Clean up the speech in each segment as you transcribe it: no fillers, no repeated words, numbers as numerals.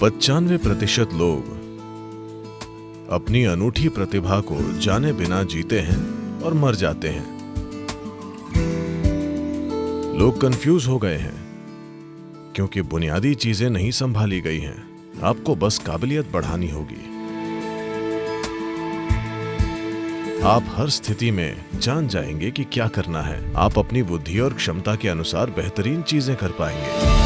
95% लोग अपनी अनूठी प्रतिभा को जाने बिना जीते हैं और मर जाते हैं। लोग कंफ्यूज हो गए हैं क्योंकि बुनियादी चीजें नहीं संभाली गई हैं। आपको बस काबिलियत बढ़ानी होगी। आप हर स्थिति में जान जाएंगे कि क्या करना है। आप अपनी बुद्धि और क्षमता के अनुसार बेहतरीन चीजें कर पाएंगे।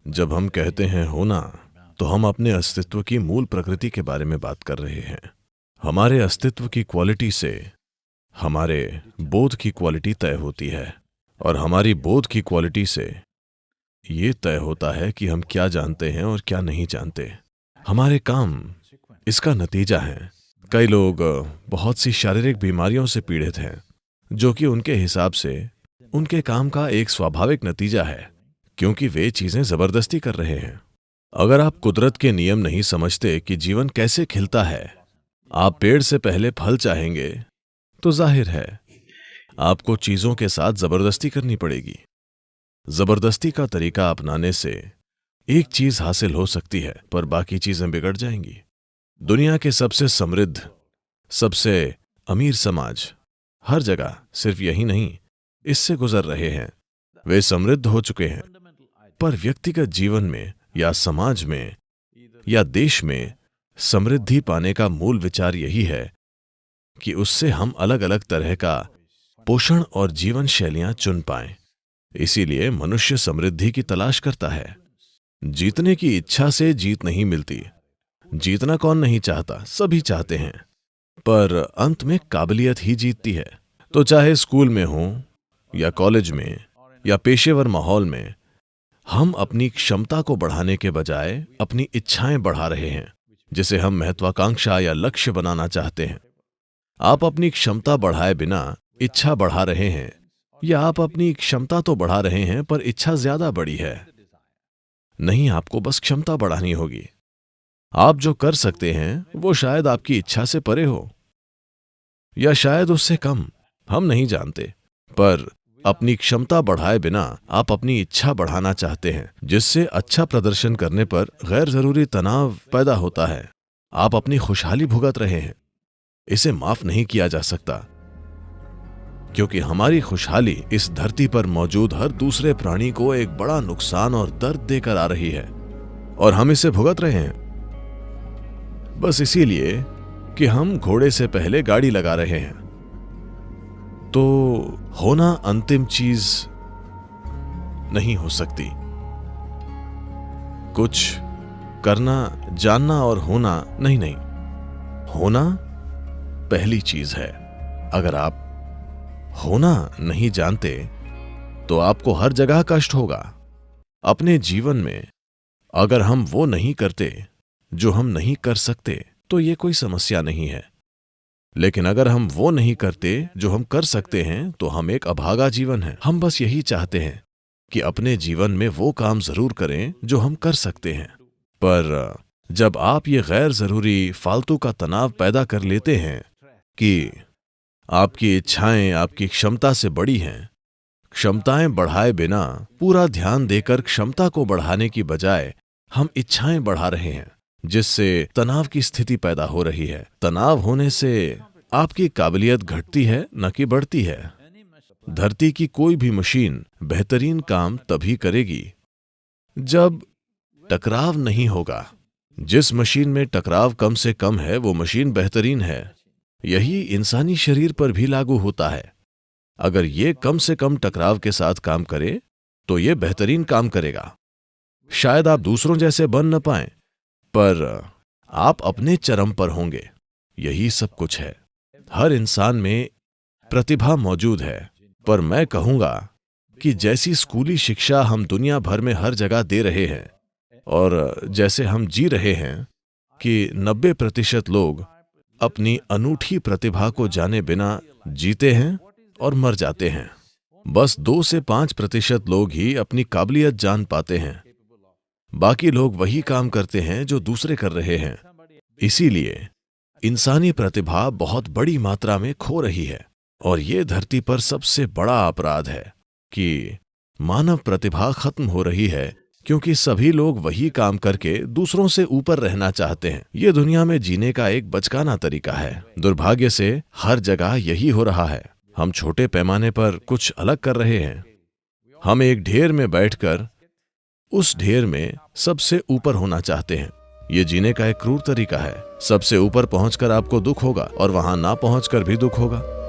जब हम कहते हैं होना, तो हम अपने अस्तित्व की मूल प्रकृति के बारे में बात कर रहे हैं। हमारे अस्तित्व की क्वालिटी से हमारे बोध की क्वालिटी तय होती है, और हमारी बोध की क्वालिटी से ये तय होता है कि हम क्या जानते हैं और क्या नहीं जानते। हमारे काम इसका नतीजा है। कई लोग बहुत सी शारीरिक बीमारियों से पीड़ित हैं, जो कि उनके हिसाब से उनके काम का एक स्वाभाविक नतीजा है, क्योंकि वे चीजें जबरदस्ती कर रहे हैं। अगर आप कुदरत के नियम नहीं समझते कि जीवन कैसे खिलता है, आप पेड़ से पहले फल चाहेंगे, तो जाहिर है आपको चीजों के साथ जबरदस्ती करनी पड़ेगी। जबरदस्ती का तरीका अपनाने से एक चीज हासिल हो सकती है, पर बाकी चीजें बिगड़ जाएंगी। दुनिया के सबसे समृद्ध, सबसे अमीर समाज हर जगह सिर्फ यही नहीं, इससे गुजर रहे हैं। वे समृद्ध हो चुके हैं, पर व्यक्तिगत जीवन में या समाज में या देश में समृद्धि पाने का मूल विचार यही है कि उससे हम अलग अलग तरह का पोषण और जीवन शैलियां चुन पाएं। इसीलिए मनुष्य समृद्धि की तलाश करता है। जीतने की इच्छा से जीत नहीं मिलती। जीतना कौन नहीं चाहता, सभी चाहते हैं, पर अंत में काबिलियत ही जीतती है। तो चाहे स्कूल में हो या कॉलेज में या पेशेवर माहौल में, हम अपनी क्षमता को बढ़ाने के बजाय अपनी इच्छाएं बढ़ा रहे हैं, जिसे हम महत्वाकांक्षा या लक्ष्य बनाना चाहते हैं। आप अपनी क्षमता बढ़ाए बिना इच्छा बढ़ा रहे हैं, या आप अपनी क्षमता तो बढ़ा रहे हैं पर इच्छा ज्यादा बड़ी है। नहीं, आपको बस क्षमता बढ़ानी होगी। आप जो कर सकते हैं वो शायद आपकी इच्छा से परे हो, या शायद उससे कम, हम नहीं जानते। पर अपनी क्षमता बढ़ाए बिना आप अपनी इच्छा बढ़ाना चाहते हैं, जिससे अच्छा प्रदर्शन करने पर गैर जरूरी तनाव पैदा होता है। आप अपनी खुशहाली भुगत रहे हैं। इसे माफ नहीं किया जा सकता, क्योंकि हमारी खुशहाली इस धरती पर मौजूद हर दूसरे प्राणी को एक बड़ा नुकसान और दर्द देकर आ रही है, और हम इसे भुगत रहे हैं बस इसीलिए कि हम घोड़े से पहले गाड़ी लगा रहे हैं। तो होना अंतिम चीज नहीं हो सकती। कुछ करना, जानना और होना नहीं, होना पहली चीज है। अगर आप होना नहीं जानते तो आपको हर जगह कष्ट होगा। अपने जीवन में अगर हम वो नहीं करते जो हम नहीं कर सकते, तो ये कोई समस्या नहीं है। लेकिन अगर हम वो नहीं करते जो हम कर सकते हैं, तो हम एक अभागा जीवन है। हम बस यही चाहते हैं कि अपने जीवन में वो काम जरूर करें जो हम कर सकते हैं। पर जब आप ये गैर जरूरी फालतू का तनाव पैदा कर लेते हैं कि आपकी इच्छाएं आपकी क्षमता से बड़ी हैं, क्षमताएं बढ़ाए बिना पूरा ध्यान देकर क्षमता को बढ़ाने की बजाय हम इच्छाएं बढ़ा रहे हैं, जिससे तनाव की स्थिति पैदा हो रही है। तनाव होने से आपकी काबिलियत घटती है, न कि बढ़ती है। धरती की कोई भी मशीन बेहतरीन काम तभी करेगी जब टकराव नहीं होगा। जिस मशीन में टकराव कम से कम है, वो मशीन बेहतरीन है। यही इंसानी शरीर पर भी लागू होता है। अगर ये कम से कम टकराव के साथ काम करे, तो ये बेहतरीन काम करेगा। शायद आप दूसरों जैसे बन न पाएं, पर आप अपने चरम पर होंगे। यही सब कुछ है। हर इंसान में प्रतिभा मौजूद है, पर मैं कहूंगा कि जैसी स्कूली शिक्षा हम दुनिया भर में हर जगह दे रहे हैं, और जैसे हम जी रहे हैं कि 90% लोग अपनी अनूठी प्रतिभा को जाने बिना जीते हैं और मर जाते हैं। बस 2 से 5% लोग ही अपनी काबिलियत जान पाते हैं। बाकी लोग वही काम करते हैं जो दूसरे कर रहे हैं। इसीलिए इंसानी प्रतिभा बहुत बड़ी मात्रा में खो रही है, और ये धरती पर सबसे बड़ा अपराध है। कि मानव प्रतिभा खत्म हो रही है क्योंकि सभी लोग वही काम करके दूसरों से ऊपर रहना चाहते हैं। ये दुनिया में जीने का एक बचकाना तरीका है। दुर्भाग्य से हर जगह यही हो रहा है। हम छोटे पैमाने पर कुछ अलग कर रहे हैं। हम एक ढेर में बैठकर उस ढेर में सबसे ऊपर होना चाहते हैं। ये जीने का एक क्रूर तरीका है। सबसे ऊपर पहुंचकर आपको दुख होगा और वहां ना पहुंचकर भी दुख होगा।